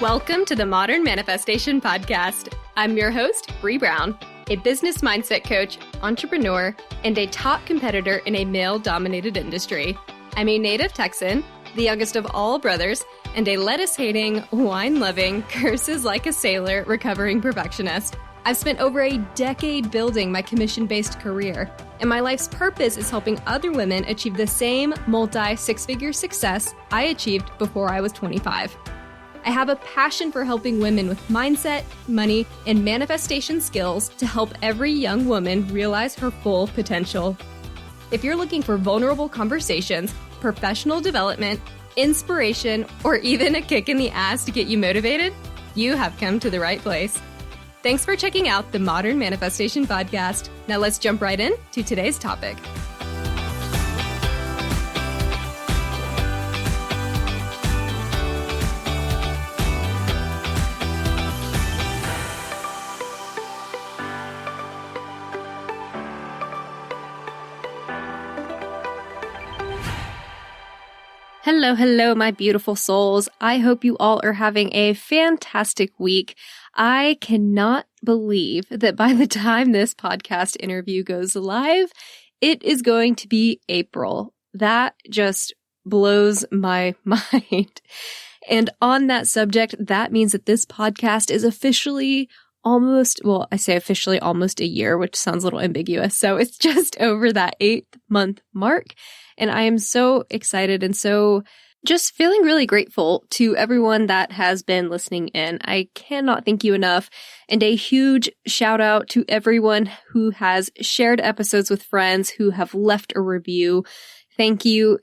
Welcome to the Modern Manifestation Podcast. I'm your host, Bree Brown, a business mindset coach, entrepreneur, and a top competitor in a male-dominated industry. I'm a native Texan, the youngest of all brothers, and a lettuce-hating, wine-loving, curses-like-a-sailor recovering perfectionist. I've spent over a decade building my commission-based career, and my life's purpose is helping other women achieve the same multi-six-figure success I achieved before I was 25. I have a passion for helping women with mindset, money, and manifestation skills to help every young woman realize her full potential. If you're looking for vulnerable conversations, professional development, inspiration, or even a kick in the ass to get you motivated, you have come to the right place. Thanks for checking out the Modern Manifestation Podcast. Now let's jump right in to today's topic. Hello, my beautiful souls. I hope you all are having a fantastic week. I cannot believe that by the time this podcast interview goes live, it is going to be April. That just blows my mind. And on that subject, that means that this podcast is officially almost a year, which sounds a little ambiguous. So it's just over that 8-month mark. And I am so excited and so just feeling really grateful to everyone that has been listening in. I cannot thank you enough. And a huge shout out to everyone who has shared episodes with friends, who have left a review. Thank you.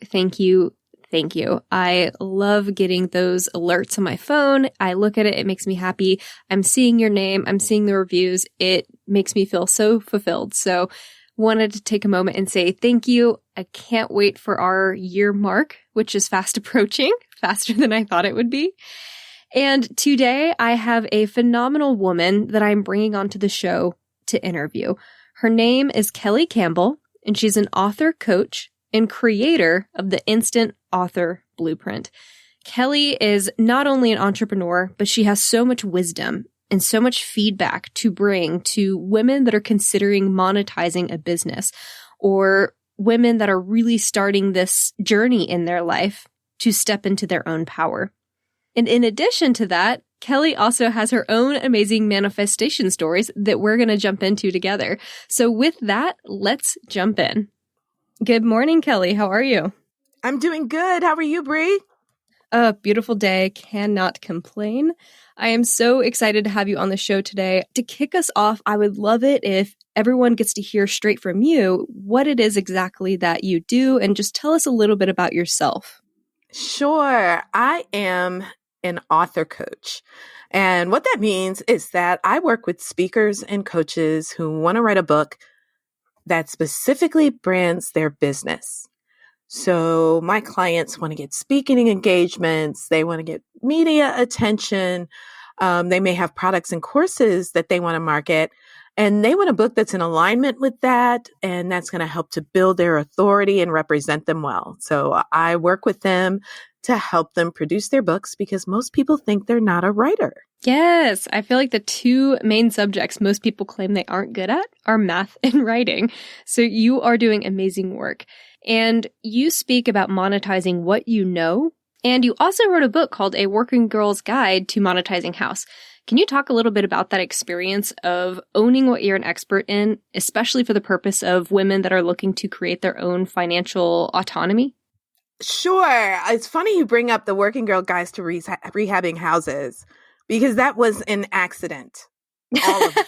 I love getting those alerts on my phone. I look at it. It makes me happy. I'm seeing your name. I'm seeing the reviews. It makes me feel so fulfilled. So wanted to take a moment and say thank you. I can't wait for our year mark, which is fast approaching, faster than I thought it would be. And today I have a phenomenal woman that I'm bringing onto the show to interview. Her name is Kelly Campbell, and she's an author coach and creator of the Instant Author Blueprint. Kelly is not only an entrepreneur, but she has so much wisdom and so much feedback to bring to women that are considering monetizing a business, or women that are really starting this journey in their life to step into their own power. And in addition to that, Kelly also has her own amazing manifestation stories that we're going to jump into together. So with that, let's jump in. Good morning, Kelly. How are you? I'm doing good. How are you, Bree? A beautiful day. Cannot complain. I am so excited to have you on the show today. To kick us off, I would love it if everyone gets to hear straight from you what it is exactly that you do, and just tell us a little bit about yourself. Sure. I am an author coach. And what that means is that I work with speakers and coaches who want to write a book that specifically brands their business. So my clients want to get speaking engagements. They want to get media attention. They may have products and courses that they want to market, and they want a book that's in alignment with that. And that's going to help to build their authority and represent them well. So I work with them to help them produce their books, because most people think they're not a writer. Yes, I feel like the two main subjects most people claim they aren't good at are math and writing. So you are doing amazing work. And you speak about monetizing what you know. And you also wrote a book called A Working Girl's Guide to Monetizing House. Can you talk a little bit about that experience of owning what you're an expert in, especially for the purpose of women that are looking to create their own financial autonomy? Sure. It's funny you bring up the Working Girl Guides to Rehabbing Houses, because that was an accident. All of it.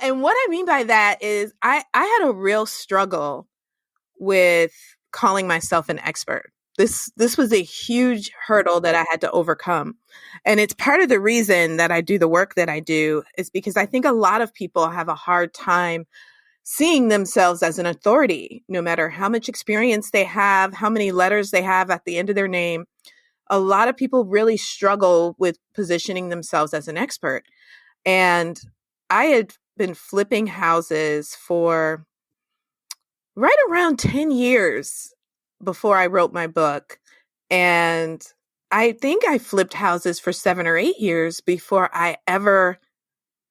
And what I mean by that is I had a real struggle with calling myself an expert. This was a huge hurdle that I had to overcome. And it's part of the reason that I do the work that I do, is because I think a lot of people have a hard time seeing themselves as an authority, no matter how much experience they have, how many letters they have at the end of their name. A lot of people really struggle with positioning themselves as an expert. And I had been flipping houses for right around 10 years before I wrote my book. And I think I flipped houses for 7 or 8 years before I ever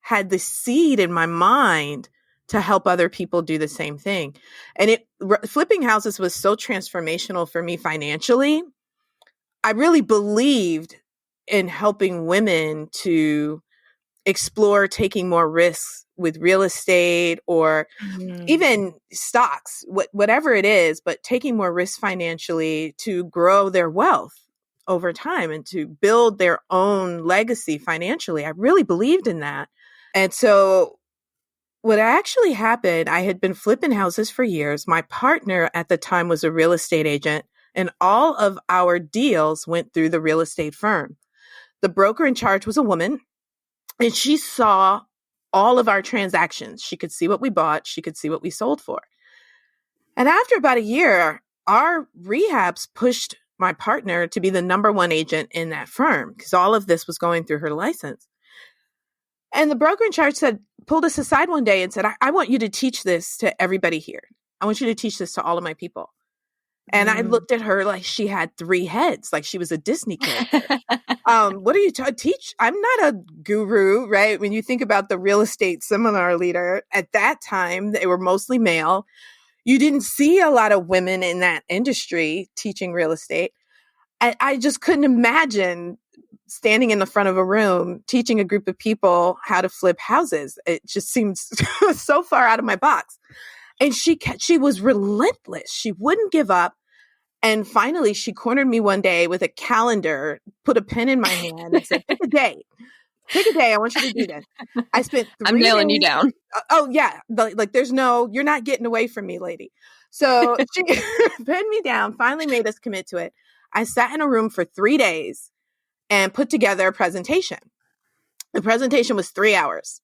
had the seed in my mind to help other people do the same thing. And flipping houses was so transformational for me financially. I really believed in helping women to explore taking more risks with real estate or even stocks, whatever it is, but taking more risks financially to grow their wealth over time and to build their own legacy financially. I really believed in that. And so what actually happened, I had been flipping houses for years. My partner at the time was a real estate agent, and all of our deals went through the real estate firm. The broker in charge was a woman, and she saw all of our transactions. She could see what we bought. She could see what we sold for. And after about a year, our rehabs pushed my partner to be the number one agent in that firm because all of this was going through her license. And the broker in charge pulled us aside one day and said, I want you to teach this to everybody here. I want you to teach this to all of my people. And I looked at her like she had 3 heads, like she was a Disney character. What are you teach? I'm not a guru, right? When you think about the real estate seminar leader, at that time, they were mostly male. You didn't see a lot of women in that industry teaching real estate. I just couldn't imagine standing in the front of a room teaching a group of people how to flip houses. It just seems so far out of my box. And she was relentless. She wouldn't give up. And finally, she cornered me one day with a calendar, put a pen in my hand and said, pick a day. Pick a day. I want you to do this. I spent 3 I'm nailing you down. Oh, yeah. Like you're not getting away from me, lady. So she pinned me down, finally made us commit to it. I sat in a room for 3 days and put together a presentation. The presentation was 3 hours.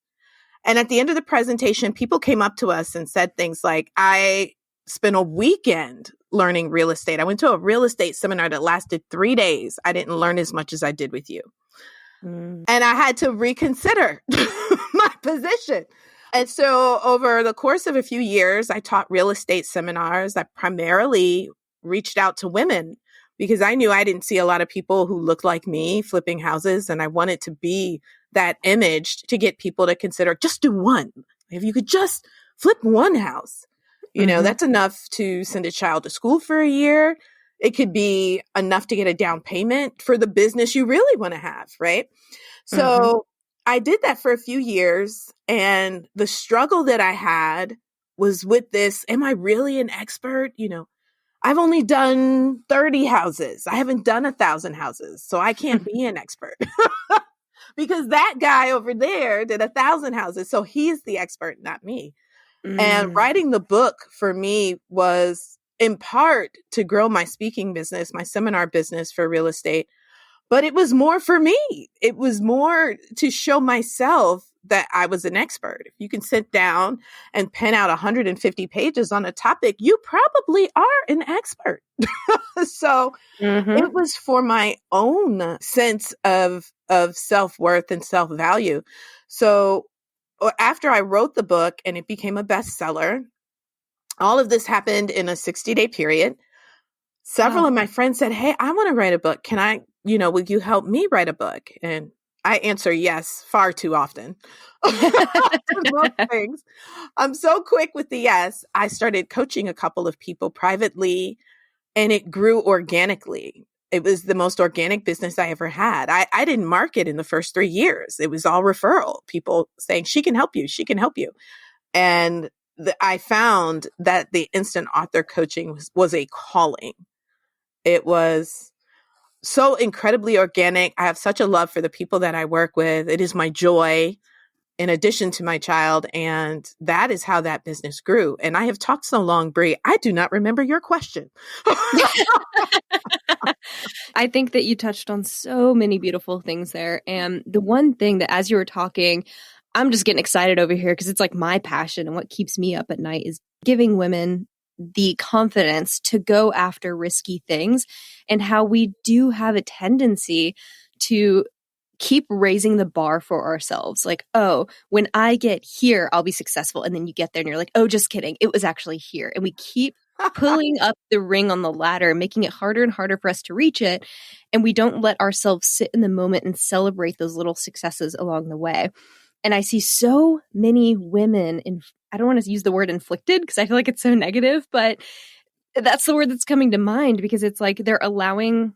And at the end of the presentation, people came up to us and said things like, I spent a weekend learning real estate. I went to a real estate seminar that lasted 3 days. I didn't learn as much as I did with you. And I had to reconsider my position. And so over the course of a few years, I taught real estate seminars. I primarily reached out to women because I knew I didn't see a lot of people who looked like me flipping houses. And I wanted to be that image to get people to consider just do one. If you could just flip one house, that's enough to send a child to school for a year. It could be enough to get a down payment for the business you really want to have, right? So I did that for a few years. And the struggle that I had was with this, am I really an expert? I've only done 30 houses. I haven't done 1,000 houses. So I can't be an expert because that guy over there did 1,000 houses. So he's the expert, not me. And writing the book for me was in part to grow my speaking business, my seminar business for real estate. But it was more for me. It was more to show myself that I was an expert. If you can sit down and pen out 150 pages on a topic, you probably are an expert. So it was for my own sense of self-worth and self-value. So after I wrote the book and it became a bestseller, all of this happened in a 60-day period. Several of my friends said, hey, I want to write a book. Can I, would you help me write a book? And I answer yes far too often. Most things. I'm so quick with the yes. I started coaching a couple of people privately and it grew organically. It was the most organic business I ever had. I didn't market in the first 3 years. It was all referral. People saying, she can help you. She can help you. And I found that the instant author coaching was a calling. It was so incredibly organic. I have such a love for the people that I work with. It is my joy in addition to my child. And that is how that business grew. And I have talked so long, Bree, I do not remember your question. I think that you touched on so many beautiful things there. And the one thing that as you were talking, I'm just getting excited over here because it's like my passion and what keeps me up at night is giving women the confidence to go after risky things and how we do have a tendency to keep raising the bar for ourselves. Like, oh, when I get here, I'll be successful. And then you get there and you're like, oh, just kidding. It was actually here. And we keep pulling up the ring on the ladder, making it harder and harder for us to reach it. And we don't let ourselves sit in the moment and celebrate those little successes along the way. And I see so many women I don't want to use the word inflicted because I feel like it's so negative, but that's the word that's coming to mind, because it's like they're allowing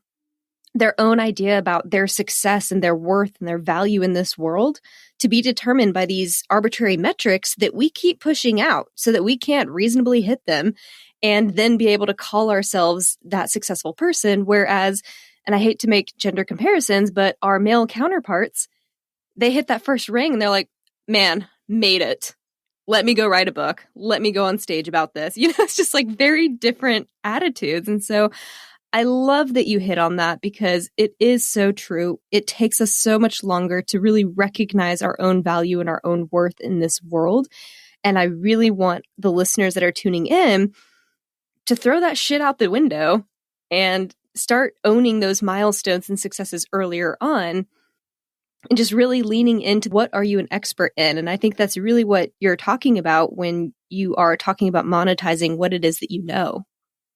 their own idea about their success and their worth and their value in this world to be determined by these arbitrary metrics that we keep pushing out so that we can't reasonably hit them and then be able to call ourselves that successful person. Whereas, and I hate to make gender comparisons, but our male counterparts, they hit that first ring and they're like, man, made it. Let me go write a book. Let me go on stage about this. It's just like very different attitudes. And so I love that you hit on that, because it is so true. It takes us so much longer to really recognize our own value and our own worth in this world. And I really want the listeners that are tuning in to throw that shit out the window and start owning those milestones and successes earlier on, and just really leaning into what are you an expert in. And I think that's really what you're talking about when you are talking about monetizing what it is that you know.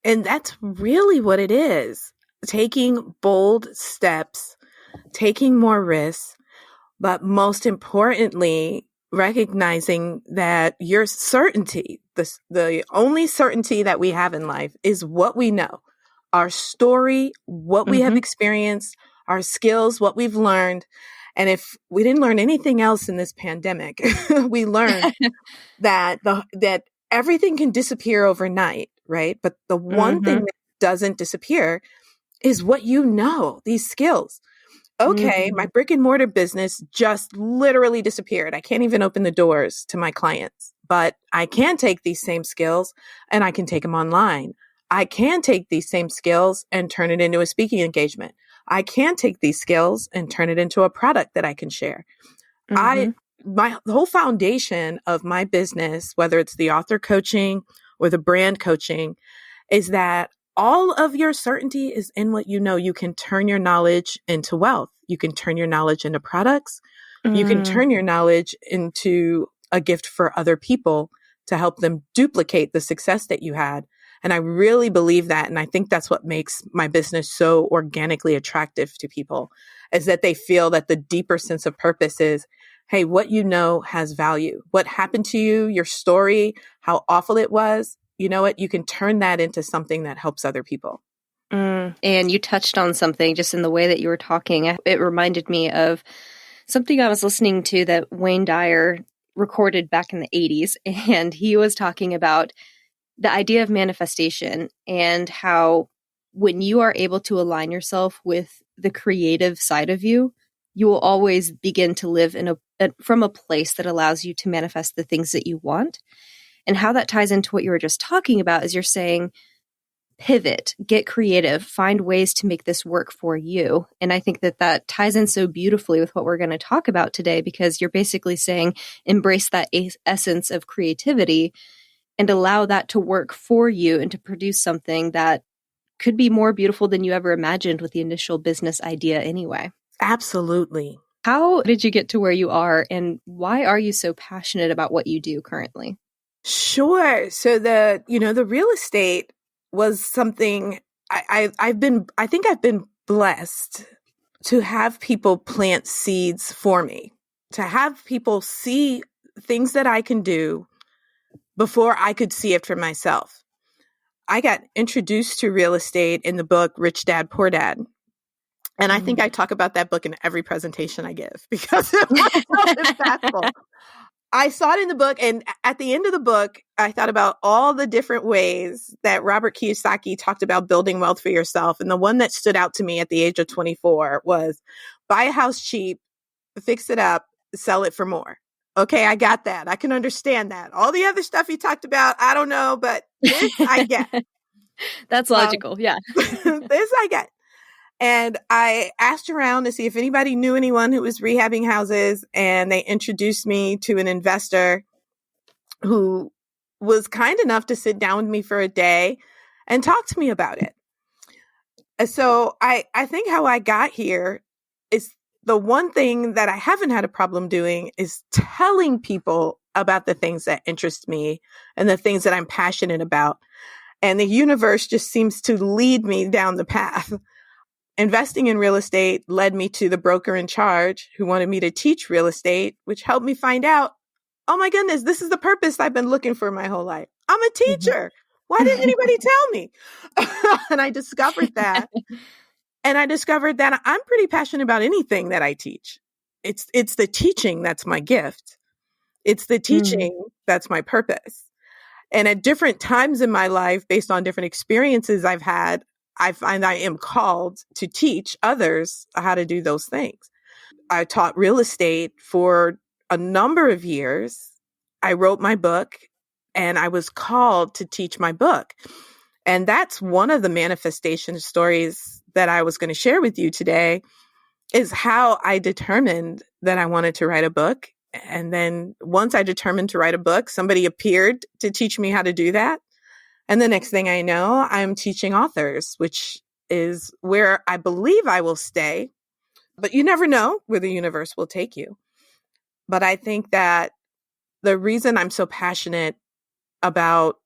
And that's really what it is. Taking bold steps, taking more risks, but most importantly, recognizing that your certainty, the only certainty that we have in life is what we know, our story, what we have experienced, our skills, what we've learned. And if we didn't learn anything else in this pandemic, we learned that everything can disappear overnight, right? But the one thing that doesn't disappear is what you know, these skills. Okay, my brick and mortar business just literally disappeared. I can't even open the doors to my clients, but I can take these same skills and I can take them online. I can take these same skills and turn it into a speaking engagement. I can take these skills and turn it into a product that I can share. The whole foundation of my business, whether it's the author coaching or the brand coaching, is that all of your certainty is in what you know. You can turn your knowledge into wealth. You can turn your knowledge into products. You can turn your knowledge into a gift for other people to help them duplicate the success that you had. And I really believe that. And I think that's what makes my business so organically attractive to people, is that they feel that the deeper sense of purpose is, hey, what you know has value. What happened to you, your story, how awful it was, you know what? You can turn that into something that helps other people. And you touched on something just in the way that you were talking. It reminded me of something I was listening to that Wayne Dyer recorded back in the 80s. And he was talking about the idea of manifestation and how when you are able to align yourself with the creative side of you, you will always begin to live from a place that allows you to manifest the things that you want. And how that ties into what you were just talking about is you're saying, pivot, get creative, find ways to make this work for you. And I think that ties in so beautifully with what we're going to talk about today, because you're basically saying, embrace that essence of creativity and allow that to work for you and to produce something that could be more beautiful than you ever imagined with the initial business idea anyway. Absolutely. How did you get to where you are, and why are you so passionate about what you do currently? Sure. So the real estate was something I think I've been blessed to have people plant seeds for me, to have people see things that I can do before I could see it for myself. I got introduced to real estate in the book Rich Dad, Poor Dad. And I think I talk about that book in every presentation I give because it was so impactful. I saw it in the book, and at the end of the book, I thought about all the different ways that Robert Kiyosaki talked about building wealth for yourself. And the one that stood out to me at the age of 24 was buy a house cheap, fix it up, sell it for more. Okay, I got that. I can understand that. All the other stuff he talked about, I don't know, but this I get. That's logical. Yeah. This I get. And I asked around to see if anybody knew anyone who was rehabbing houses, and they introduced me to an investor who was kind enough to sit down with me for a day and talk to me about it. So I think how I got here is the one thing that I haven't had a problem doing is telling people about the things that interest me and the things that I'm passionate about. And the universe just seems to lead me down the path. Investing in real estate led me to the broker in charge who wanted me to teach real estate, which helped me find out, oh my goodness, this is the purpose I've been looking for my whole life. I'm a teacher. Why didn't anybody tell me? And I discovered that. And I discovered that I'm pretty passionate about anything that I teach. It's the teaching that's my gift. It's the teaching that's my purpose. And at different times in my life, based on different experiences I've had, I find I am called to teach others how to do those things. I taught real estate for a number of years. I wrote my book and I was called to teach my book. And that's one of the manifestation stories that I was going to share with you today, is how I determined that I wanted to write a book. And then once I determined to write a book, somebody appeared to teach me how to do that. And the next thing I know, I'm teaching authors, which is where I believe I will stay. But you never know where the universe will take you. But I think that the reason I'm so passionate about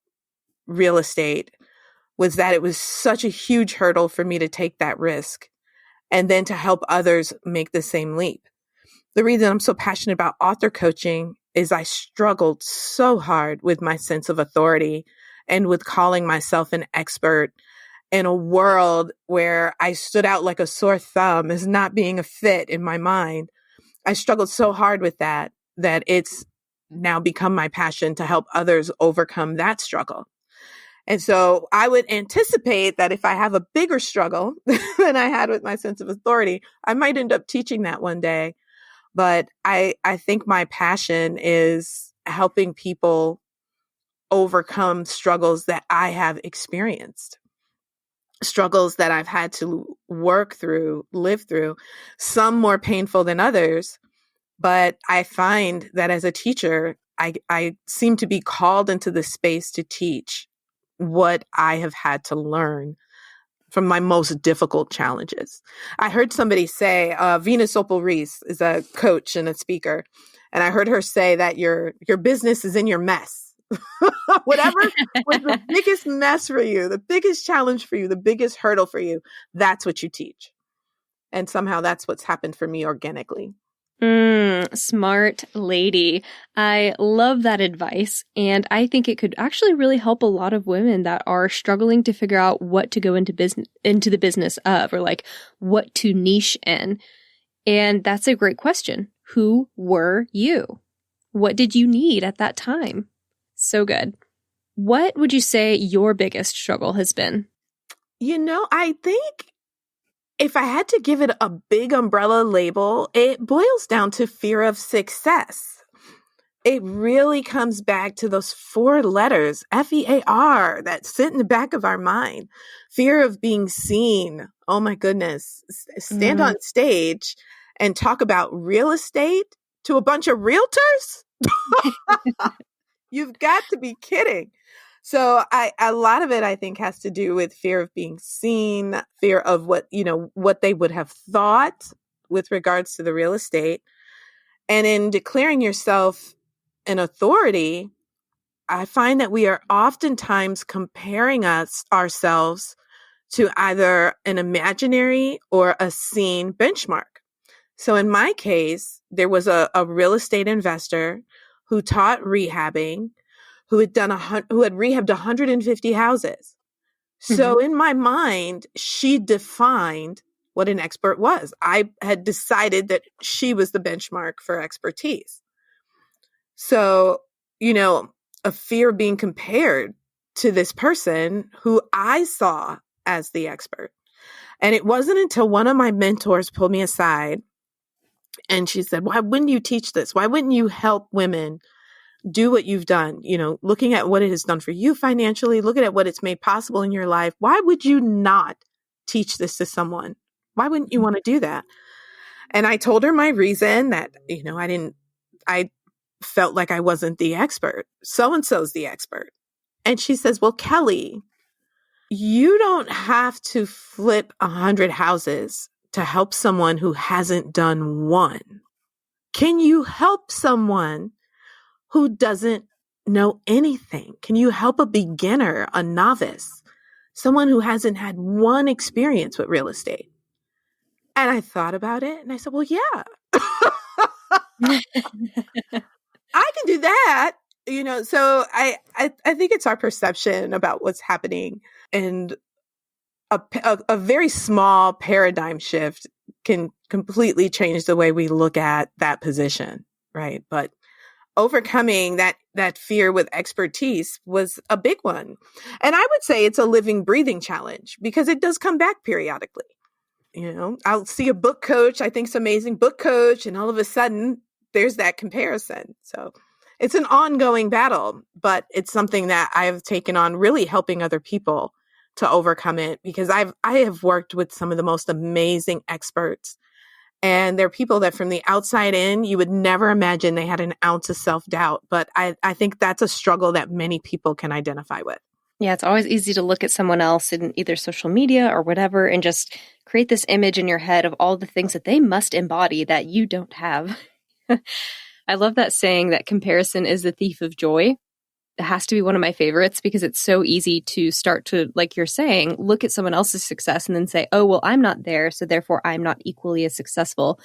real estate was that it was such a huge hurdle for me to take that risk and then to help others make the same leap. The reason I'm so passionate about author coaching is I struggled so hard with my sense of authority and with calling myself an expert in a world where I stood out like a sore thumb as not being a fit in my mind. I struggled so hard with that it's now become my passion to help others overcome that struggle. And so I would anticipate that if I have a bigger struggle than I had with my sense of authority, I might end up teaching that one day. But I think my passion is helping people overcome struggles that I have experienced, struggles that I've had to work through, live through, some more painful than others. But I find that as a teacher, I seem to be called into the space to teach what I have had to learn from my most difficult challenges. I heard somebody say, Venus Opal Reese is a coach and a speaker, and I heard her say that your business is in your mess. Whatever was the biggest mess for you, the biggest challenge for you, the biggest hurdle for you, that's what you teach. And somehow that's what's happened for me organically. Smart lady. I love that advice. And I think it could actually really help a lot of women that are struggling to figure out what to go into the business of, or like what to niche in. And that's a great question. Who were you? What did you need at that time? So good. What would you say your biggest struggle has been? I think if I had to give it a big umbrella label, it boils down to fear of success. It really comes back to those 4 letters, FEAR, that sit in the back of our mind. Fear of being seen. Oh my goodness. Stand on stage and talk about real estate to a bunch of realtors? You've got to be kidding. So a lot of it, I think, has to do with fear of being seen, fear of what they would have thought with regards to the real estate. And in declaring yourself an authority, I find that we are oftentimes comparing ourselves to either an imaginary or a seen benchmark. So in my case, there was a real estate investor who taught rehabbing, who had rehabbed 150 houses. So in my mind, she defined what an expert was. I had decided that she was the benchmark for expertise. So, a fear of being compared to this person who I saw as the expert. And it wasn't until one of my mentors pulled me aside and she said, why wouldn't you teach this? Why wouldn't you help women do what you've done? Looking at what it has done for you financially, looking at what it's made possible in your life. Why would you not teach this to someone? Why wouldn't you want to do that? And I told her my reason that, I felt like I wasn't the expert. So-and-so's the expert. And she says, well, Kelly, you don't have to flip 100 houses to help someone who hasn't done one. Can you help someone who doesn't know anything? Can you help a beginner, a novice, someone who hasn't had one experience with real estate? And I thought about it and I said, well, yeah, I can do that. So I think it's our perception about what's happening, and a very small paradigm shift can completely change the way we look at that position, right? But overcoming that fear with expertise was a big one. And I would say it's a living, breathing challenge because it does come back periodically. I'll see a book coach, I think's amazing book coach, and all of a sudden there's that comparison. So it's an ongoing battle, but it's something that I've taken on, really helping other people to overcome it, because I have worked with some of the most amazing experts, and they're people that from the outside in, you would never imagine they had an ounce of self-doubt. But I think that's a struggle that many people can identify with. Yeah, it's always easy to look at someone else in either social media or whatever and just create this image in your head of all the things that they must embody that you don't have. I love that saying that comparison is the thief of joy. It has to be one of my favorites because it's so easy to start to, like you're saying, look at someone else's success and then say, oh, well, I'm not there, so therefore I'm not equally as successful.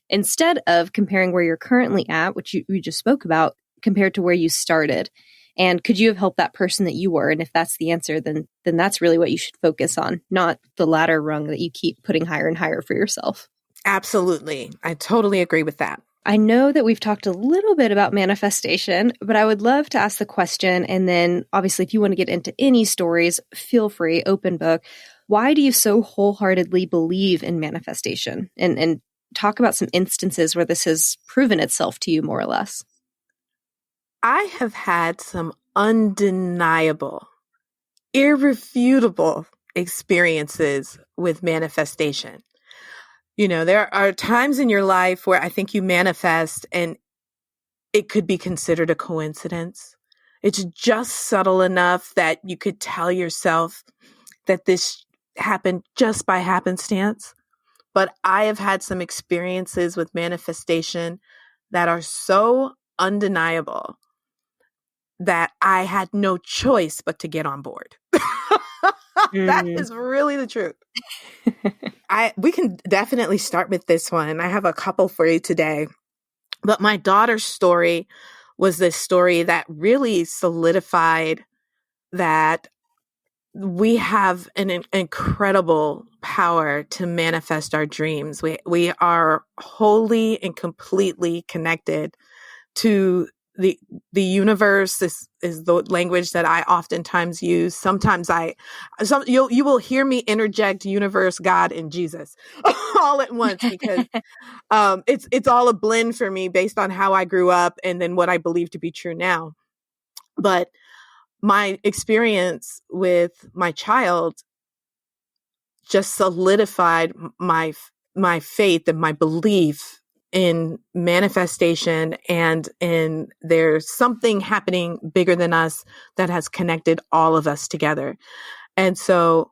Instead of comparing where you're currently at, which you just spoke about, compared to where you started. And could you have helped that person that you were? And if that's the answer, then that's really what you should focus on, not the ladder rung that you keep putting higher and higher for yourself. Absolutely. I totally agree with that. I know that we've talked a little bit about manifestation, but I would love to ask the question. And then obviously, if you want to get into any stories, feel free, open book. Why do you so wholeheartedly believe in manifestation? And talk about some instances where this has proven itself to you more or less. I have had some undeniable, irrefutable experiences with manifestation. There are times in your life where I think you manifest and it could be considered a coincidence. It's just subtle enough that you could tell yourself that this happened just by happenstance. But I have had some experiences with manifestation that are so undeniable that I had no choice but to get on board. That is really the truth. We can definitely start with this one. I have a couple for you today. But my daughter's story was this story that really solidified that we have an incredible power to manifest our dreams. We are wholly and completely connected to the universe. This is the language that I oftentimes use. Sometimes you will hear me interject universe, God, and Jesus all at once because it's all a blend for me based on how I grew up and then what I believe to be true now. But my experience with my child just solidified my faith and my belief in manifestation and in there's something happening bigger than us that has connected all of us together. And so,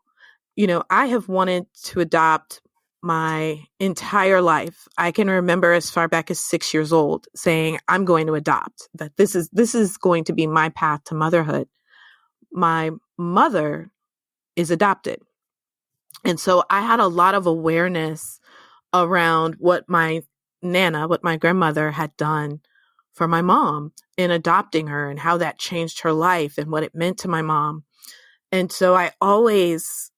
I have wanted to adopt my entire life. I can remember as far back as 6 years old saying, I'm going to adopt, that this is going to be my path to motherhood. My mother is adopted. And so I had a lot of awareness around what my grandmother had done for my mom in adopting her and how that changed her life and what it meant to my mom. And so I always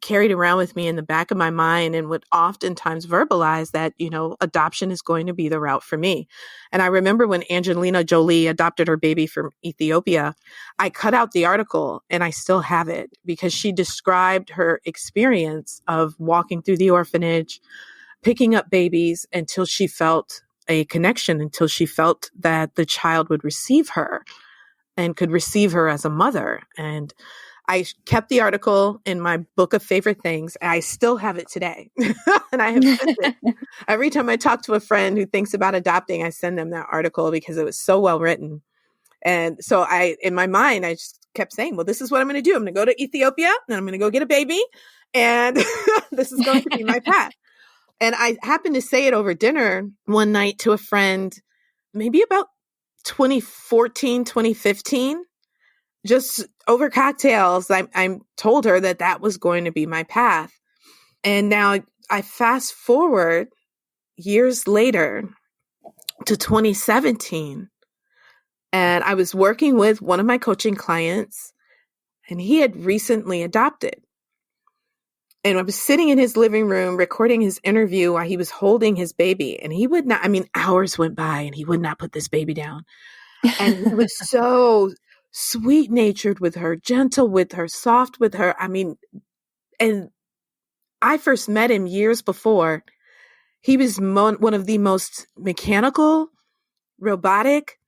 carried around with me in the back of my mind and would oftentimes verbalize that, adoption is going to be the route for me. And I remember when Angelina Jolie adopted her baby from Ethiopia, I cut out the article and I still have it because she described her experience of walking through the orphanage, picking up babies until she felt a connection, until she felt that the child would receive her and could receive her as a mother. And I kept the article in my book of favorite things. I still have it today. And I have sent it. Every time I talk to a friend who thinks about adopting, I send them that article because it was so well written. And so in my mind, I just kept saying, well, this is what I'm going to do. I'm going to go to Ethiopia and I'm going to go get a baby. And this is going to be my path. And I happened to say it over dinner one night to a friend, maybe about 2014, 2015, just over cocktails, I told her that was going to be my path. And now I fast forward years later to 2017, and I was working with one of my coaching clients, and he had recently adopted. And I was sitting in his living room recording his interview while he was holding his baby. And he would not, hours went by and he would not put this baby down. And he was so sweet natured with her, gentle with her, soft with her. And I first met him years before. He was one of the most mechanical, robotic,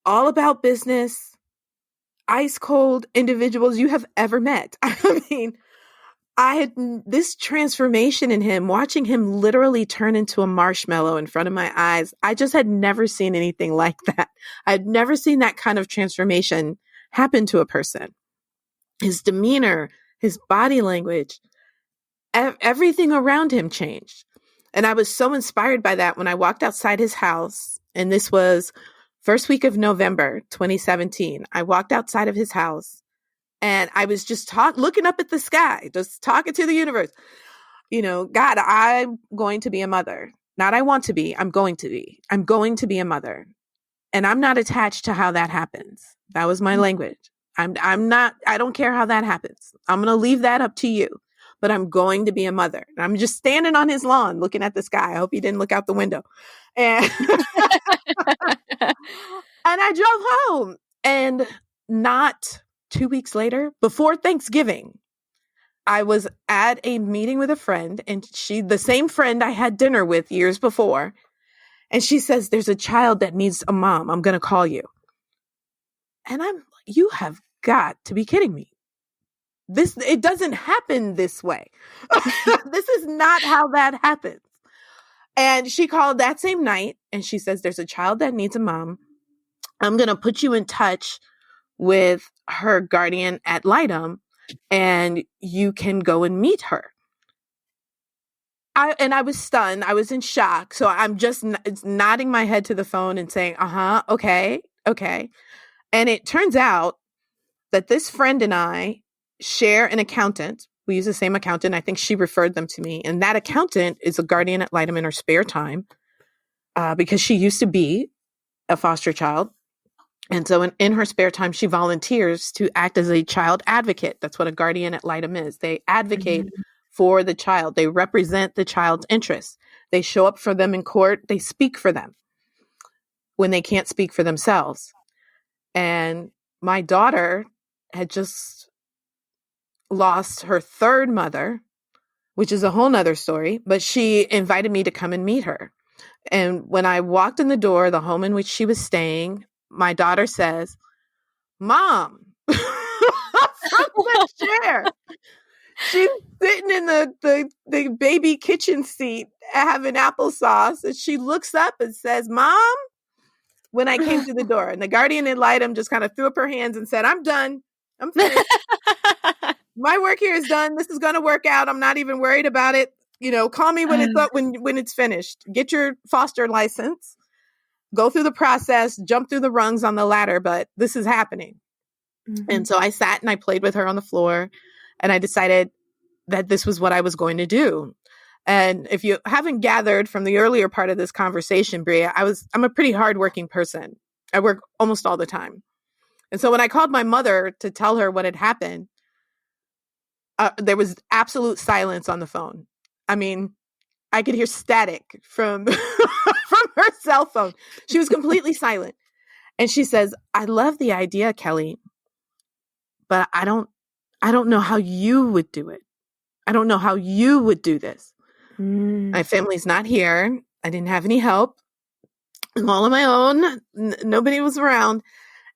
all about business, ice cold individuals you have ever met. I had this transformation in him, watching him literally turn into a marshmallow in front of my eyes. I just had never seen anything like that. I had never seen that kind of transformation happen to a person. His demeanor, his body language, everything around him changed. And I was so inspired by that when I walked outside his house. And this was first week of November, 2017. I walked outside of his house. And I was just looking up at the sky, just talking to the universe. God, I'm going to be a mother. Not I want to be, I'm going to be. I'm going to be a mother. And I'm not attached to how that happens. That was my language. I'm not, I don't care how that happens. I'm going to leave that up to you. But I'm going to be a mother. And I'm just standing on his lawn looking at the sky. I hope he didn't look out the window. And, and I drove home. And not 2 weeks later, before Thanksgiving, I was at a meeting with a friend, and the same friend I had dinner with years before, and she says, "There's a child that needs a mom. I'm going to call you." And you have got to be kidding me. It doesn't happen this way. This is not how that happens. And she called that same night, and she says, "There's a child that needs a mom. I'm going to put you in touch with her guardian ad litem, and you can go and meet her." I was stunned. I was in shock. So I'm just nodding my head to the phone and saying, okay. And it turns out that this friend and I share an accountant. We use the same accountant. I think she referred them to me. And that accountant is a guardian ad litem in her spare time because she used to be a foster child. And so in her spare time, she volunteers to act as a child advocate. That's what a guardian ad litem is. They advocate for the child. They represent the child's interests. They show up for them in court. They speak for them when they can't speak for themselves. And my daughter had just lost her third mother, which is a whole nother story, but she invited me to come and meet her. And when I walked in the door, the home in which she was staying, my daughter says, "Mom," from the chair. She's sitting in the baby kitchen seat having applesauce, and she looks up and says, "Mom," when I came to the door. And the guardian ad litem just kind of threw up her hands and said, "I'm done. I'm finished. My work here is done. This is going to work out. I'm not even worried about it. Call me when it's up, when it's finished. Get your foster license. Go through the process, jump through the rungs on the ladder, but this is happening." Mm-hmm. And so I sat and I played with her on the floor, and I decided that this was what I was going to do. And if you haven't gathered from the earlier part of this conversation, Bria, I'm a pretty hardworking person. I work almost all the time. And so when I called my mother to tell her what had happened, there was absolute silence on the phone. I could hear static from from her cell phone. She was completely silent. And she says, "I love the idea, Kelly, but I don't know how you would do it. I don't know how you would do this. My family's not here. I didn't have any help. I'm all on my own. Nobody was around."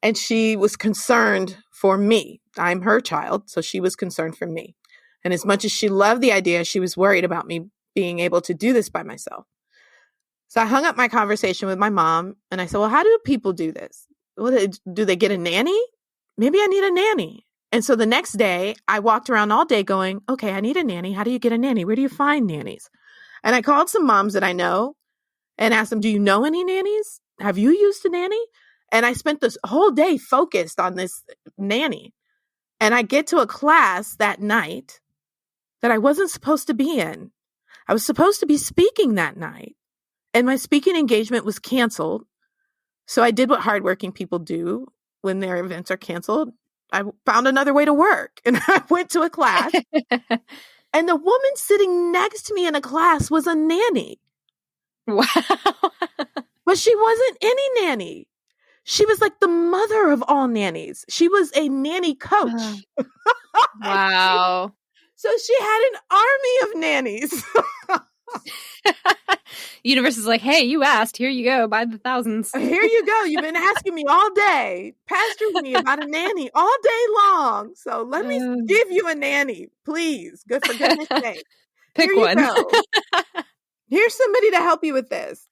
And she was concerned for me. I'm her child, so she was concerned for me. And as much as she loved the idea, she was worried about me being able to do this by myself. So I hung up my conversation with my mom, and I said, "Well, how do people do this? Do they get a nanny? Maybe I need a nanny." And so the next day, I walked around all day going, "Okay, I need a nanny. How do you get a nanny? Where do you find nannies?" And I called some moms that I know and asked them, "Do you know any nannies? Have you used a nanny?" And I spent this whole day focused on this nanny. And I get to a class that night that I wasn't supposed to be in. I was supposed to be speaking that night, and my speaking engagement was canceled. So I did what hardworking people do when their events are canceled. I found another way to work, and I went to a class. And the woman sitting next to me in a class was a nanny. Wow. But she wasn't any nanny. She was like the mother of all nannies. She was a nanny coach. Wow. So she had an army of nannies. Universe is like, hey, you asked. Here you go. By the thousands. Here you go. You've been asking me all day, pestering me about a nanny all day long. So let me give you a nanny, please. Good for goodness sake. Pick Here one. You go. Here's somebody to help you with this.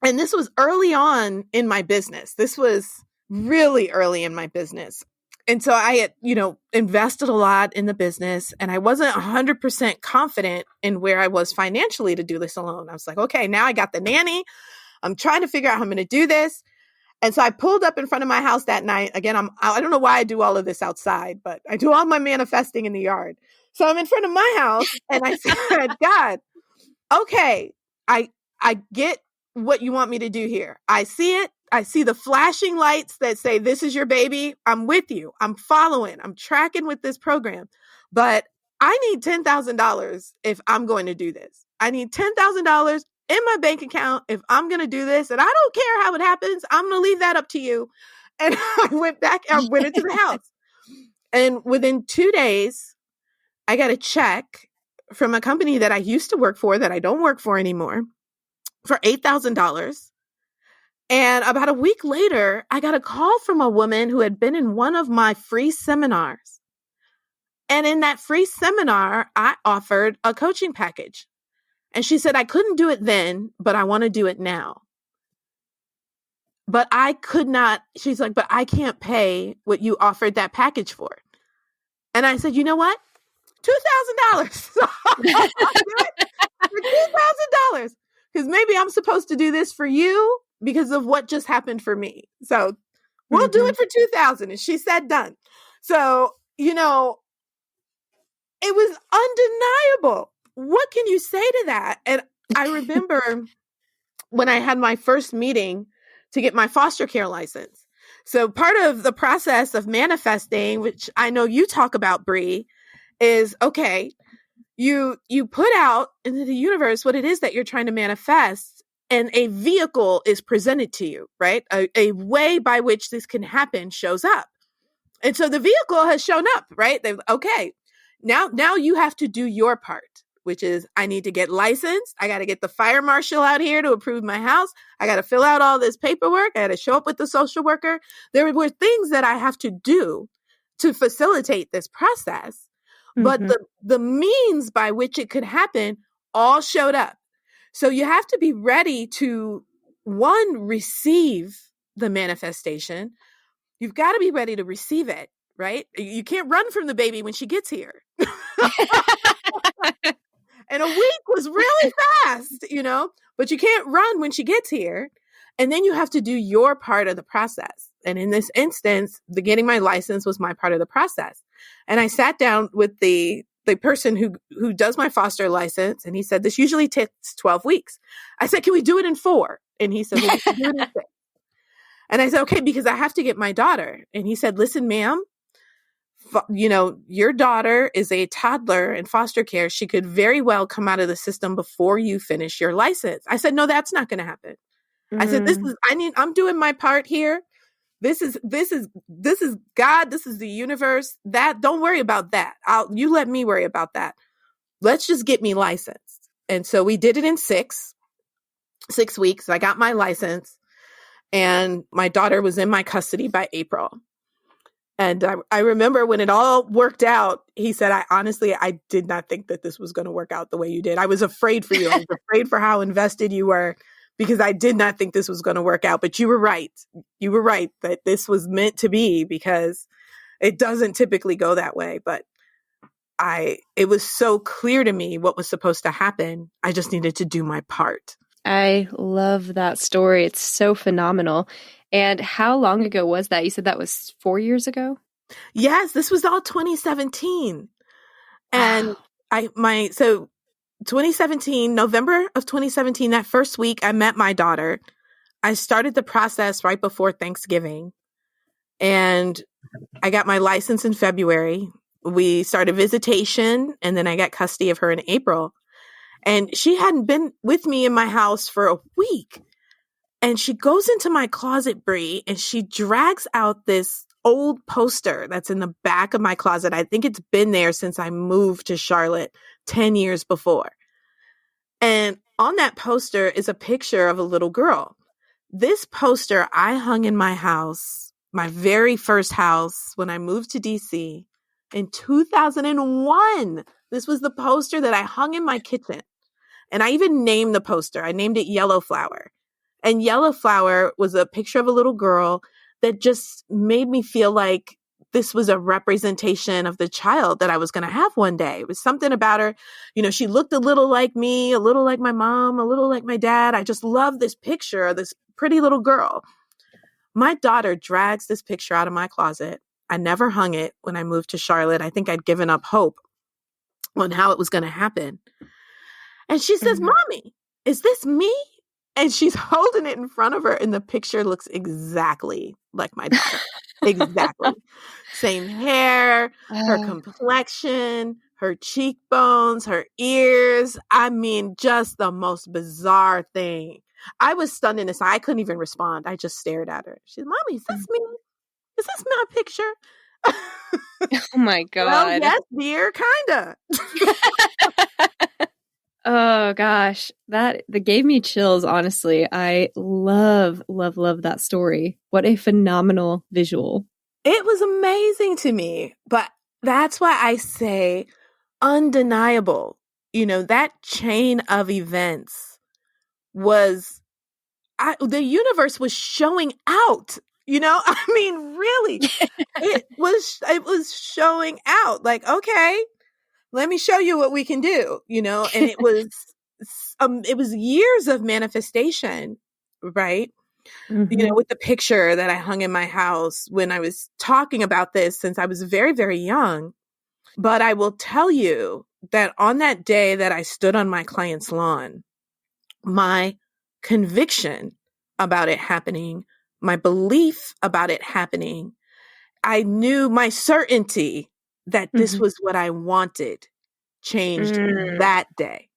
And this was early on in my business. This was really early in my business. And so I had, invested a lot in the business, and I wasn't 100% confident in where I was financially to do this alone. I was like, okay, now I got the nanny. I'm trying to figure out how I'm going to do this. And so I pulled up in front of my house that night. Again, I don't know why I do all of this outside, but I do all my manifesting in the yard. So I'm in front of my house, and I said, God, okay, I get what you want me to do here. I see it. I see the flashing lights that say, this is your baby. I'm with you. I'm following. I'm tracking with this program. But I need $10,000 if I'm going to do this. I need $10,000 in my bank account if I'm going to do this. And I don't care how it happens. I'm going to leave that up to you. And I went into the house. And within 2 days, I got a check from a company that I used to work for that I don't work for anymore for $8,000. And about a week later, I got a call from a woman who had been in one of my free seminars. And in that free seminar, I offered a coaching package. And she said, I couldn't do it then, but I want to do it now. But I could not. She's like, but I can't pay what you offered that package for. And I said, you know what? $2,000. So I'll do it for $2,000. Because maybe I'm supposed to do this for you because of what just happened for me. So we'll do it for $2,000. And she said, done. So, it was undeniable. What can you say to that? And I remember when I had my first meeting to get my foster care license. So part of the process of manifesting, which I know you talk about, Bree, is, okay, you put out into the universe what it is that you're trying to manifest, and a vehicle is presented to you, right? A way by which this can happen shows up. And so the vehicle has shown up, right? Okay, now you have to do your part, which is I need to get licensed. I got to get the fire marshal out here to approve my house. I got to fill out all this paperwork. I got to show up with the social worker. There were things that I have to do to facilitate this process. But the means by which it could happen all showed up. So you have to be ready to, one, receive the manifestation. You've got to be ready to receive it, right? You can't run from the baby when she gets here. And a week was really fast, but you can't run when she gets here. And then you have to do your part of the process. And in this instance, the getting my license was my part of the process. And I sat down with the person who does my foster license, and he said, this usually takes 12 weeks. I said, can we do it in 4? And he said, well, we can do it in 6. And I said, okay, because I have to get my daughter. And he said, listen, ma'am, your daughter is a toddler in foster care. She could very well come out of the system before you finish your license. I said, no, that's not going to happen. I said, I'm doing my part here. This is God. This is the universe. Don't worry about that. You let me worry about that. Let's just get me licensed. And so we did it in 6 weeks. I got my license, and my daughter was in my custody by April. And I remember when it all worked out, he said, I did not think that this was going to work out the way you did. I was afraid for you. I was afraid for how invested you were, because I did not think this was going to work out. But you were right. You were right that this was meant to be, because it doesn't typically go that way. But it was so clear to me what was supposed to happen. I just needed to do my part. I love that story. It's so phenomenal. And how long ago was that? You said that was 4 years ago? Yes, this was all 2017. And Wow. 2017, November of 2017, that first week I met my daughter. I started the process right before Thanksgiving, and I got my license in February. We started visitation, and then I got custody of her in April. And she hadn't been with me in my house for a week. And she goes into my closet, Brie, and she drags out this old poster that's in the back of my closet. I think it's been there since I moved to Charlotte 10 years before. And on that poster is a picture of a little girl. This poster I hung in my house, my very first house when I moved to DC in 2001. This was the poster that I hung in my kitchen. And I even named the poster. I named it Yellow Flower. And Yellow Flower was a picture of a little girl that just made me feel like this was a representation of the child that I was going to have one day. It was something about her. You know, she looked a little like me, a little like my mom, a little like my dad. I just love this picture of this pretty little girl. My daughter drags this picture out of my closet. I never hung it when I moved to Charlotte. I think I'd given up hope on how it was going to happen. And she says, Mhm. Mommy, is this me? And she's holding it in front of her, and the picture looks exactly like my daughter. Exactly. Same hair, her Oh, complexion, her cheekbones, her ears. I mean, just the most bizarre thing. I was stunned in this. I couldn't even respond. I just stared at her. She's, Mommy, is this me? Is this my picture? oh my Well, God. yes, dear, kinda. Oh gosh, that gave me chills, honestly. I love, love, love that story. What a phenomenal visual. It was amazing to me, but that's why I say undeniable. You know, that chain of events was, the universe was showing out. You know, I mean, really, it was showing out. Like, okay, let me show you what we can do. You know, and it was years of manifestation, right? You know, Hmm. with the picture that I hung in my house when I was talking about this since I was very, very young. But I will tell you that on that day that I stood on my client's lawn, my conviction about it happening, my belief about it happening, I knew my certainty that this Hmm. was what I wanted changed Mm. that day.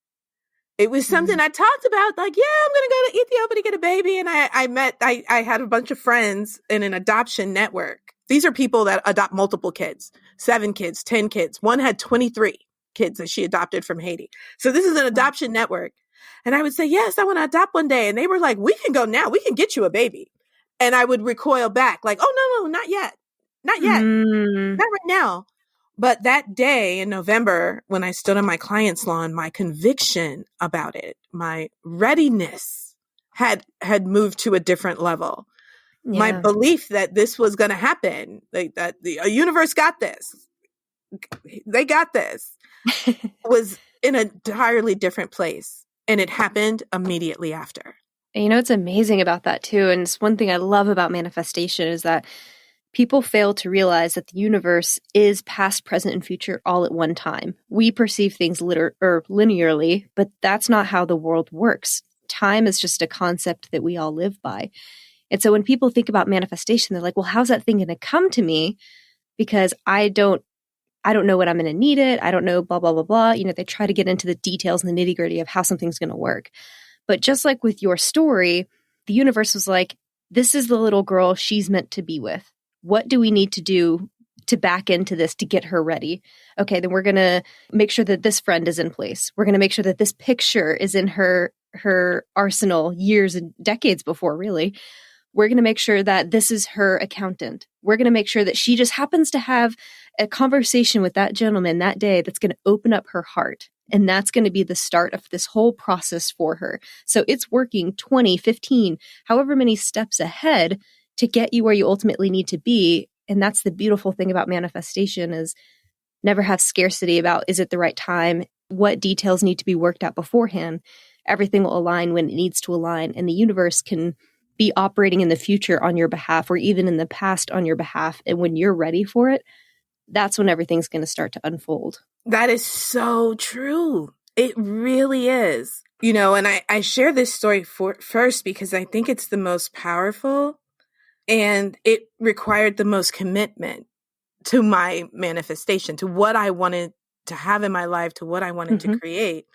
It was something Mm. I talked about, like, yeah, I'm going to go to Ethiopia to get a baby. And I had a bunch of friends in an adoption network. These are people that adopt multiple kids, 7 kids, 10 kids. One had 23 kids that she adopted from Haiti. So this is an adoption network. And I would say, yes, I want to adopt one day. And they were like, we can go now. We can get you a baby. And I would recoil back like, oh, no, not yet. Not yet. Mm. Not right now. But that day in November, when I stood on my client's lawn, my conviction about it, my readiness had moved to a different level. My Yeah. belief that this was going to happen, like that the universe got this, they got this, was in an entirely different place, and it happened immediately after. And you know what's amazing about that too, and it's one thing I love about manifestation is that people fail to realize that the universe is past, present, and future all at one time. We perceive things linearly, but that's not how the world works. Time is just a concept that we all live by. And so when people think about manifestation, they're like, well, how's that thing going to come to me? Because I don't know when I'm going to need it. I don't know, blah, blah, blah, blah. You know, they try to get into the details and the nitty gritty of how something's going to work. But just like with your story, the universe was like, this is the little girl she's meant to be with. What do we need to do to back into this to get her ready? Okay, then we're going to make sure that this friend is in place. We're going to make sure that this picture is in her arsenal years and decades before, really. We're going to make sure that this is her accountant. We're going to make sure that she just happens to have a conversation with that gentleman that day that's going to open up her heart. And that's going to be the start of this whole process for her. So it's working 20, 15, however many steps ahead to get you where you ultimately need to be. And that's the beautiful thing about manifestation is never have scarcity about, is it the right time? What details need to be worked out beforehand? Everything will align when it needs to align. And the universe can be operating in the future on your behalf or even in the past on your behalf. And when you're ready for it, that's when everything's going to start to unfold. That is so true. It really is. And I share this story first because I think it's the most powerful and it required the most commitment to my manifestation, to what I wanted to have in my life, to what I wanted to create.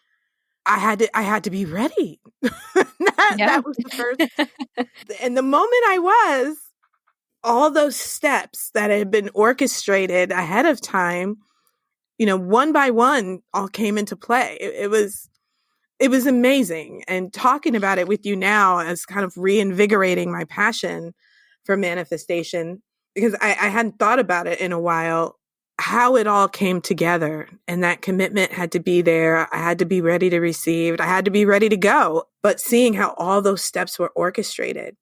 I had to be ready. That was the first. And the moment I was, all those steps that had been orchestrated ahead of time, one by one, all came into play. It was amazing. And talking about it with you now is kind of reinvigorating my passion for manifestation, because I hadn't thought about it in a while, how it all came together. And that commitment had to be there. I had to be ready to receive. I had to be ready to go. But seeing how all those steps were orchestrated,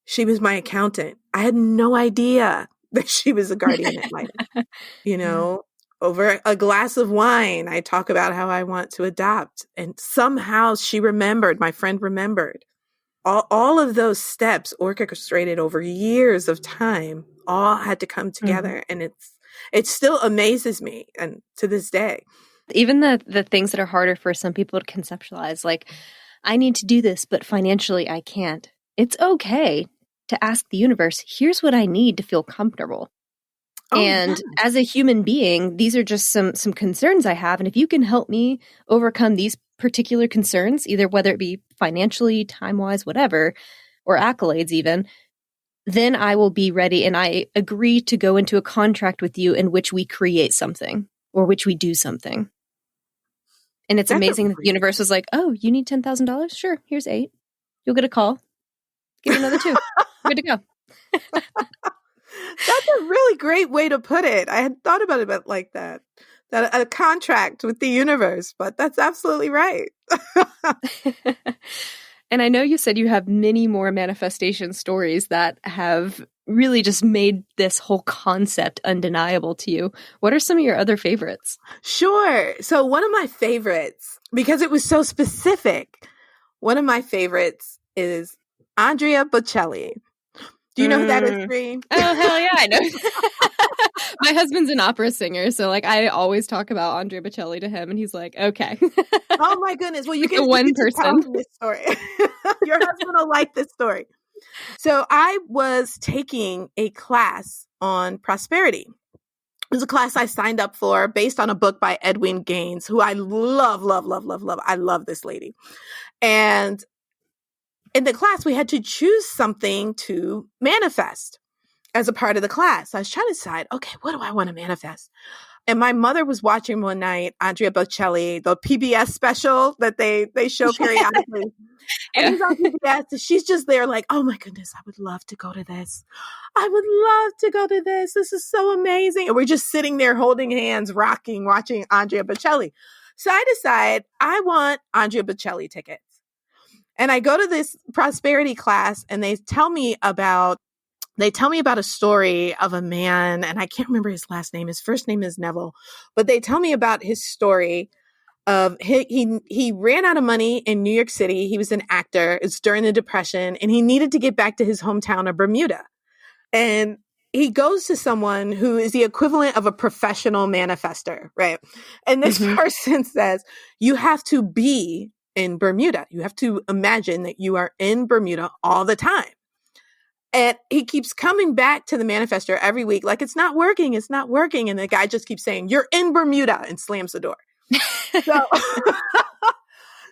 she was my accountant. I had no idea that she was a guardian ad litem. Over a glass of wine, I talk about how I want to adopt. And somehow she remembered, my friend remembered. All of those steps orchestrated over years of time all had to come together. And it still amazes me, and to this day. Even the things that are harder for some people to conceptualize, like, I need to do this, but financially I can't. It's okay to ask the universe, here's what I need to feel comfortable. And as a human being, these are just some concerns I have. And if you can help me overcome these particular concerns, either whether it be financially, time-wise, whatever, or accolades even, then I will be ready. And I agree to go into a contract with you in which we create something or which we do something. And it's amazing that the universe was like, oh, you need $10,000? Sure, here's 8. You'll get a call. Give me another 2. Good to go. That's a really great way to put it. I had thought about it like that a contract with the universe, but that's absolutely right. And I know you said you have many more manifestation stories that have really just made this whole concept undeniable to you. What are some of your other favorites? Sure. So one of my favorites, because it was so specific, one of my favorites is Andrea Bocelli. Do you know who that is, Bree? Oh, hell yeah, I know. My husband's an opera singer, so I always talk about Andrea Bocelli to him, and he's like, okay. Oh my goodness. Well, you can one person. Tell this story. Your husband will like this story. So I was taking a class on prosperity. It was a class I signed up for based on a book by Edwin Gaines, who I love, love, love, love, love. I love this lady. And in the class, we had to choose something to manifest as a part of the class. I was trying to decide, okay, what do I want to manifest? And my mother was watching one night, Andrea Bocelli, the PBS special that they show periodically. And he's on PBS, and she's just there like, oh my goodness, I would love to go to this. I would love to go to this. This is so amazing. And we're just sitting there holding hands, rocking, watching Andrea Bocelli. So I decide I want Andrea Bocelli tickets. And I go to this prosperity class, and they tell me about a story of a man, and I can't remember his last name. His first name is Neville, but they tell me about his story of he ran out of money in New York City. He was an actor. It's during the Depression, and he needed to get back to his hometown of Bermuda. And he goes to someone who is the equivalent of a professional manifester, right? And this person says, you have to be in Bermuda. You have to imagine that you are in Bermuda all the time. And he keeps coming back to the manifester every week, like, it's not working. It's not working. And the guy just keeps saying, you're in Bermuda, and slams the door. So,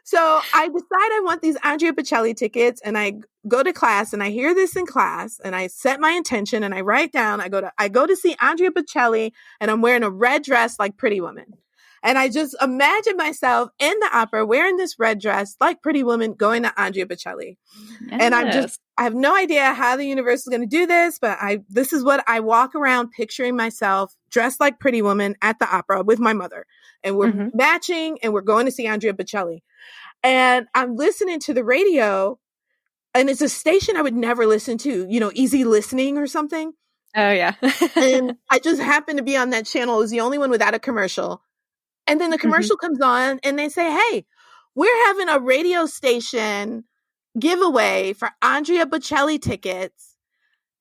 so I decide I want these Andrea Bocelli tickets, and I go to class, and I hear this in class, and I set my intention, and I write down, I go to see Andrea Bocelli, and I'm wearing a red dress like Pretty Woman. And I just imagine myself in the opera wearing this red dress like Pretty Woman going to Andrea Bocelli. Yes. And I have no idea how the universe is going to do this, but this is what I walk around picturing myself dressed like Pretty Woman at the opera with my mother. And we're matching, and we're going to see Andrea Bocelli. And I'm listening to the radio, and it's a station I would never listen to, easy listening or something. Oh, yeah. And I just happened to be on that channel. It was the only one without a commercial. And then the commercial comes on, and they say, hey, we're having a radio station giveaway for Andrea Bocelli tickets.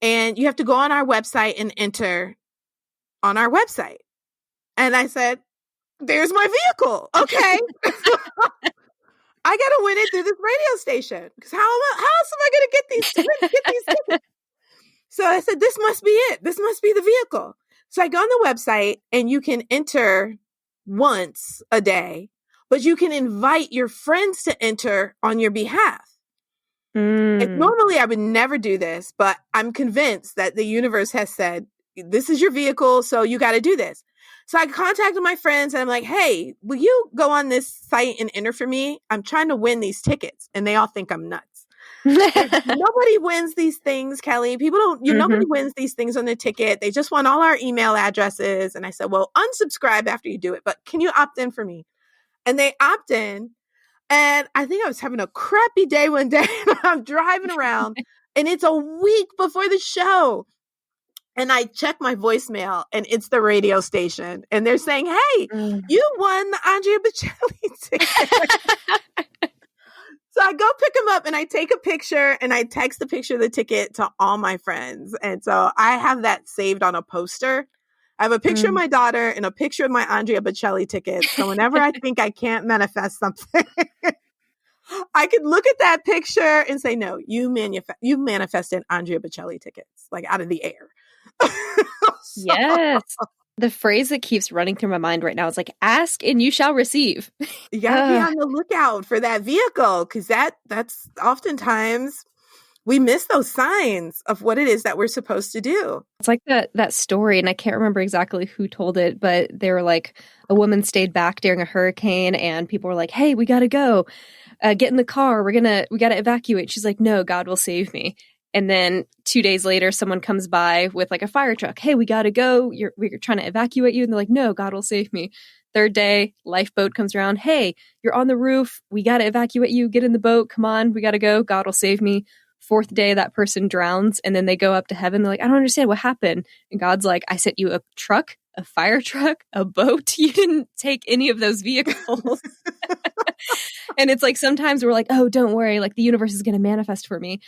And you have to go on our website and enter on our website. And I said, there's my vehicle. Okay. I got to win it through this radio station. Because how else am I going to get these tickets? So I said, this must be it. This must be the vehicle. So I go on the website and you can enter once a day, but you can invite your friends to enter on your behalf. And normally I would never do this, but I'm convinced that the universe has said, this is your vehicle, so you got to do this. So I contacted my friends and I'm like, hey, will you go on this site and enter for me? I'm trying to win these tickets. And they all think I'm nuts. Nobody wins these things, Kelly. People don't, nobody wins these things on the ticket. They just want all our email addresses. And I said, well, unsubscribe after you do it, but can you opt in for me? And they opt in. And I think I was having a crappy day one day. I'm driving around and it's a week before the show. And I check my voicemail and it's the radio station. And they're saying, hey, you won the Andrea Bocelli ticket. So I go pick them up and I take a picture and I text a picture of the ticket to all my friends. And so I have that saved on a poster. I have a picture of my daughter and a picture of my Andrea Bocelli ticket. So whenever I think I can't manifest something, I could look at that picture and say, no, you manifested Andrea Bocelli tickets, like out of the air. Yes. The phrase that keeps running through my mind right now is like, ask and you shall receive. You got to be on the lookout for that vehicle, because that's oftentimes we miss those signs of what it is that we're supposed to do. It's like that story, and I can't remember exactly who told it, but they were like, a woman stayed back during a hurricane and people were like, hey, we got to go. Get in the car. We got to evacuate. She's like, no, God will save me. And then 2 days later, someone comes by with like a fire truck. Hey, we got to go. We're trying to evacuate you. And they're like, no, God will save me. Third day, lifeboat comes around. Hey, you're on the roof. We got to evacuate you. Get in the boat. Come on. We got to go. God will save me. Fourth day, that person drowns. And then they go up to heaven. They're like, I don't understand what happened. And God's like, I sent you a truck, a fire truck, a boat. You didn't take any of those vehicles. And it's like, sometimes we're like, oh, don't worry. Like the universe is going to manifest for me.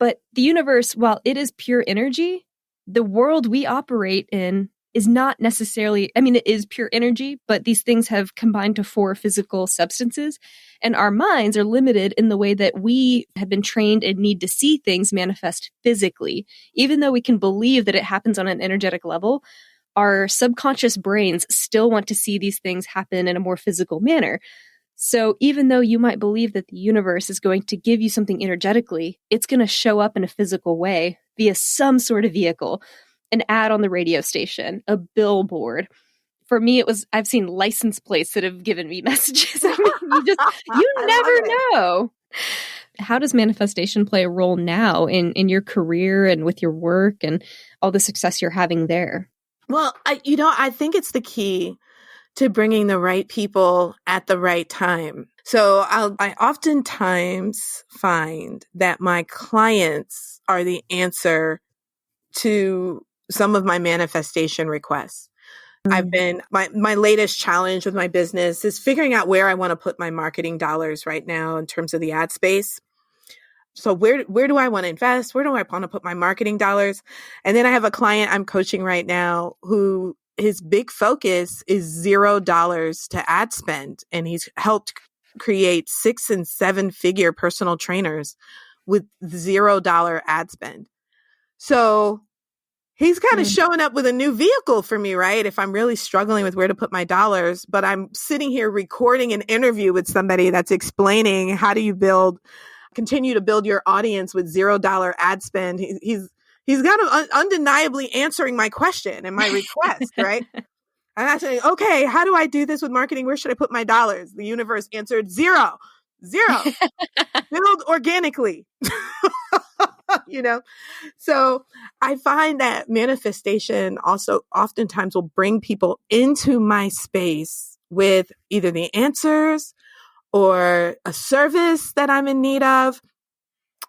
But the universe, while it is pure energy, the world we operate in is not necessarily, I mean, it is pure energy, but these things have combined to 4 physical substances. And our minds are limited in the way that we have been trained and need to see things manifest physically. Even though we can believe that it happens on an energetic level, our subconscious brains still want to see these things happen in a more physical manner. So even though you might believe that the universe is going to give you something energetically, it's going to show up in a physical way via some sort of vehicle, an ad on the radio station, a billboard. For me, I've seen license plates that have given me messages. I mean, you never know. How does manifestation play a role now in your career and with your work and all the success you're having there? Well, I think it's the key to bringing the right people at the right time. So I oftentimes find that my clients are the answer to some of my manifestation requests. I've been, my latest challenge with my business is figuring out where I want to put my marketing dollars right now in terms of the ad space. So where do I want to invest? Where do I want to put my marketing dollars? And then I have a client I'm coaching right now who his big focus is $0 to ad spend. And he's helped create 6 and 7 figure personal trainers with $0 ad spend. So he's kind of showing up with a new vehicle for me, right? If I'm really struggling with where to put my dollars, but I'm sitting here recording an interview with somebody that's explaining how do you continue to build your audience with $0 ad spend. He's kind of undeniably answering my question and my request, right? I'm saying, okay, how do I do this with marketing? Where should I put my dollars? The universe answered zero. Build organically. So I find that manifestation also oftentimes will bring people into my space with either the answers or a service that I'm in need of.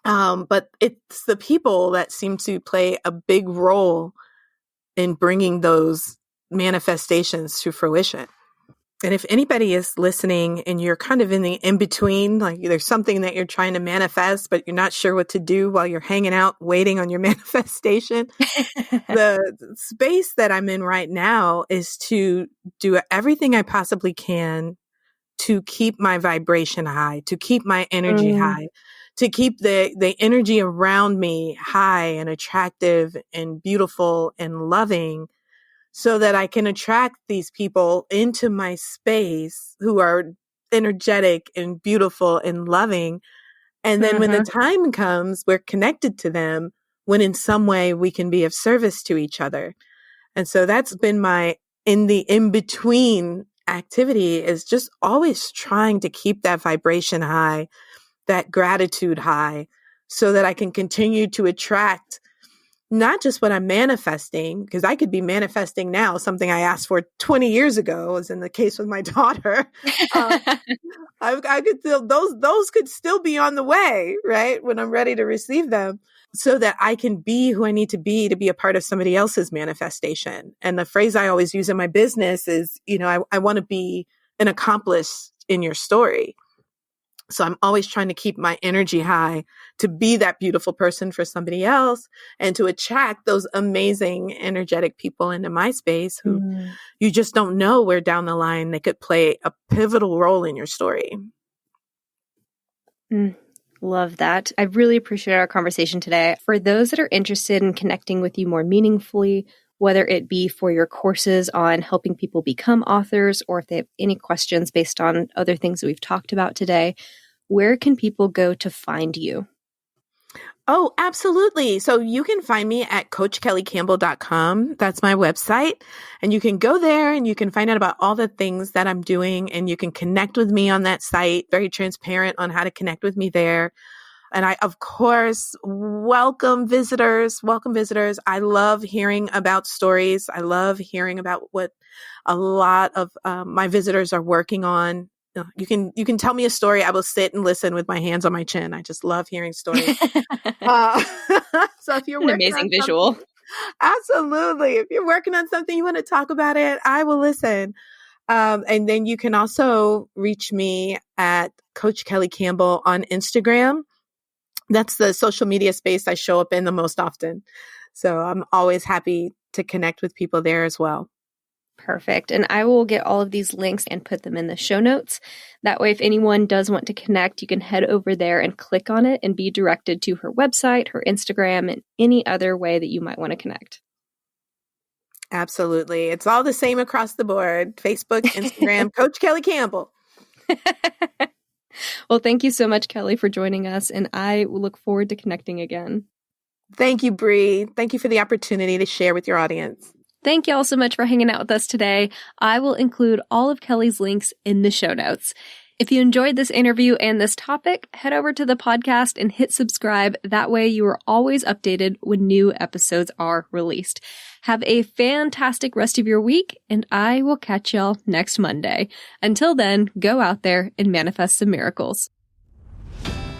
But it's the people that seem to play a big role in bringing those manifestations to fruition. And if anybody is listening and you're kind of in the in-between, like there's something that you're trying to manifest, but you're not sure what to do while you're hanging out waiting on your manifestation, the space that I'm in right now is to do everything I possibly can to keep my vibration high, to keep my energy high, to keep the energy around me high and attractive and beautiful and loving, so that I can attract these people into my space who are energetic and beautiful and loving. And then when the time comes, we're connected to them when in some way we can be of service to each other. And so that's been my in the in-between activity, is just always trying to keep that vibration high, that gratitude high, so that I can continue to attract not just what I'm manifesting, because I could be manifesting now something I asked for 20 years ago, as in the case with my daughter. I could still, those could still be on the way, right? When I'm ready to receive them, so that I can be who I need to be a part of somebody else's manifestation. And the phrase I always use in my business is, I want to be an accomplice in your story. So I'm always trying to keep my energy high to be that beautiful person for somebody else, and to attract those amazing, energetic people into my space who you just don't know where down the line they could play a pivotal role in your story. Love that. I really appreciate our conversation today. For those that are interested in connecting with you more meaningfully, whether it be for your courses on helping people become authors, or if they have any questions based on other things that we've talked about today, where can people go to find you? Oh, absolutely. So you can find me at coachkellycampbell.com. That's my website. And you can go there and you can find out about all the things that I'm doing, and you can connect with me on that site. Very transparent on how to connect with me there. And I, of course, welcome visitors. I love hearing about stories. I love hearing about what a lot of my visitors are working on. You can tell me a story. I will sit and listen with my hands on my chin. I just love hearing stories. So if you're an amazing visual. Absolutely. If you're working on something, you want to talk about it, I will listen. And then you can also reach me at Coach Kelly Campbell on Instagram. That's the social media space I show up in the most often. So I'm always happy to connect with people there as well. Perfect. And I will get all of these links and put them in the show notes. That way, if anyone does want to connect, you can head over there and click on it and be directed to her website, her Instagram, and any other way that you might want to connect. Absolutely. It's all the same across the board. Facebook, Instagram, Coach Kelly Campbell. Well, thank you so much, Kelly, for joining us, and I look forward to connecting again. Thank you, Bree. Thank you for the opportunity to share with your audience. Thank you all so much for hanging out with us today. I will include all of Kelly's links in the show notes. If you enjoyed this interview and this topic, head over to the podcast and hit subscribe. That way you are always updated when new episodes are released. Have a fantastic rest of your week, and I will catch y'all next Monday. Until then, go out there and manifest some miracles.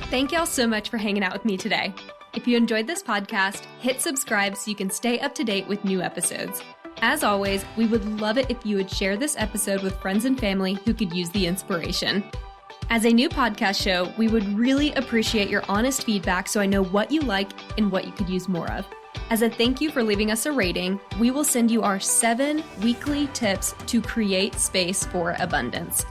Thank y'all so much for hanging out with me today. If you enjoyed this podcast, hit subscribe so you can stay up to date with new episodes. As always, we would love it if you would share this episode with friends and family who could use the inspiration. As a new podcast show, we would really appreciate your honest feedback so I know what you like and what you could use more of. As a thank you for leaving us a rating, we will send you our 7 weekly tips to create space for abundance.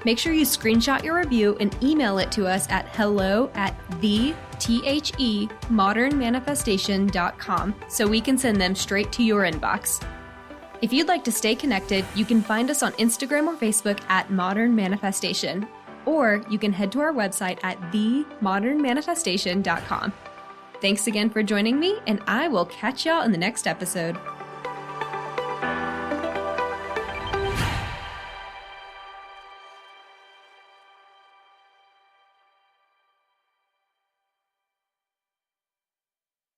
Make sure you screenshot your review and email it to us at hello@themodernmanifestation.com so we can send them straight to your inbox. If you'd like to stay connected, you can find us on Instagram or Facebook at Modern Manifestation, or you can head to our website at themodernmanifestation.com. Thanks again for joining me, and I will catch y'all in the next episode.